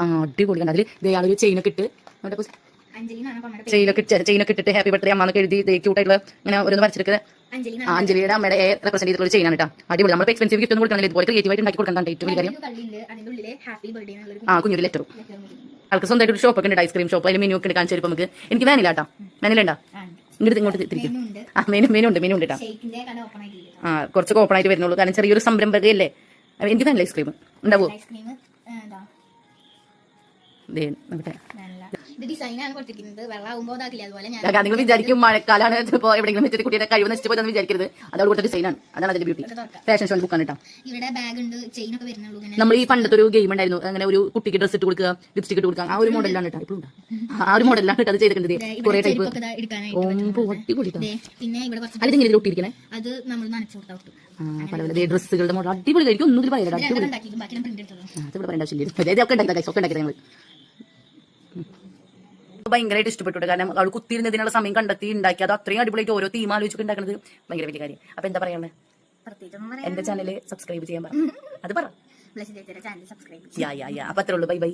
അടിപൊളി കണ്ട അതിൽ ഇയാളൊരു ചെയിനൊക്കെ ഇട്ട് ചെയിനൊക്കെ ഇട്ടിട്ട് ഹാപ്പി ബർത്ത്ഡേ അമ്മന്നൊക്കെ എഴുതി ക്യൂട്ടായിട്ടുള്ള ഇങ്ങനെ ഓരോന്ന് വരച്ചെടുക്കുക. അഞ്ജലിയുടെ അമ്മയുടെ റെപ്രസെന്റ് ചെയ്തിട്ടുള്ള ഒരു ചെയിനാണ് കേട്ടോ. അടിപൊളി. നമ്മൾ എക്സ്പെൻസീവ് ഗിഫ്റ്റ് ഒന്നും കൊടുക്കണം, ഇതുപോലെ ക്രിയേറ്റീവായിട്ട് ഉണ്ടാക്കി കൊടുക്കാൻ ഏറ്റവും വലിയ കാര്യം. കുഞ്ഞൊരു ലെറ്ററും ആൾക്ക് സ്വന്തമായിട്ട് ഒരു ഷോപ്പൊക്കെ ഉണ്ട്, ഐസ്ക്രീം ഷോപ്പ്. അതിൽ മെനു ഒക്കെ ഉണ്ട്, കാണിച്ചു തരും നമുക്ക്. എനിക്ക് വേനില്ല കേട്ടോ. വേനിലുണ്ടോ? ഇങ്ങോട്ട് തിരിക്കും. മെനു ഉണ്ട് കേട്ടോ. കുറച്ച് ഓപ്പൺ ആയിട്ട് വരുന്നുള്ളൂ, കാരണം ചെറിയൊരു സംരംഭകയല്ലേ. എനിക്ക് വേനില്ല ഐസ്ക്രീം. ഉണ്ടാവോ? നിങ്ങൾ വിചാരിക്കും മഴക്കാലാണ് ഇപ്പോൾ എവിടെയെങ്കിലും വെച്ചിട്ട് കുട്ടിയുടെ കഴിവ് നശിച്ചു പോയി വിചാരിക്കരുത്. അതോട് കൊടുത്ത ഡിസൈനാണ്, അതാണ് അതിന്റെ ബ്യൂട്ടി. ഫാഷൻ ഷോ ബുക്കാണ് കേട്ടോ. നമ്മൾ ഈ പണ്ടത്തെ ഒരു ഗെയിം ഉണ്ടായിരുന്നു, അങ്ങനെ ഒരു കുട്ടിക്ക് ഡ്രസ് ഇട്ട് കൊടുക്കുക, ലിപ്സ്റ്റിക് ഇട്ട് കൊടുക്കുക. ആ ഒരു മോഡലാണ് കേട്ടോ. ഇപ്പോഴും ആ ഒരു മോഡലാണ് കേട്ടോ അത് ചെയ്തിട്ടുണ്ട്. കുറെ ടൈപ്പ് അടിപൊളി. അത് ഇങ്ങനെ ഒട്ടിയിരിക്കണേ, പല പല ഡ്രസ്സുകളുടെ മോഡൽ അടിപൊളി. കഴിക്കും ഒന്നും പറയാം. അടിപൊളി. അതിവിടെ പറയേണ്ട ആവശ്യമില്ല. ഇതൊക്കെ ഉണ്ടാക്കി ഞങ്ങൾ ഭയങ്കരമായിട്ട് ഇഷ്ടപ്പെട്ടു. കാരണം അവൾ കുത്തിയിരുന്നതിനുള്ള സമയം കണ്ടെത്തി ഉണ്ടാക്കി. അത് അത്രയും അടിപൊളിയായിട്ട് ഓരോ തീം ആലോചിച്ച് ഉണ്ടാക്കുന്നത് ഭയങ്കര വലിയ കാര്യം. അപ്പൊ എന്താ പറയാ, എന്റെ ചാനല് സബ്സ്ക്രൈബ് ചെയ്യാൻ പറ. അത് പറ. അപ്പൊ അത്രേ ഉള്ളൂ. Bye bye.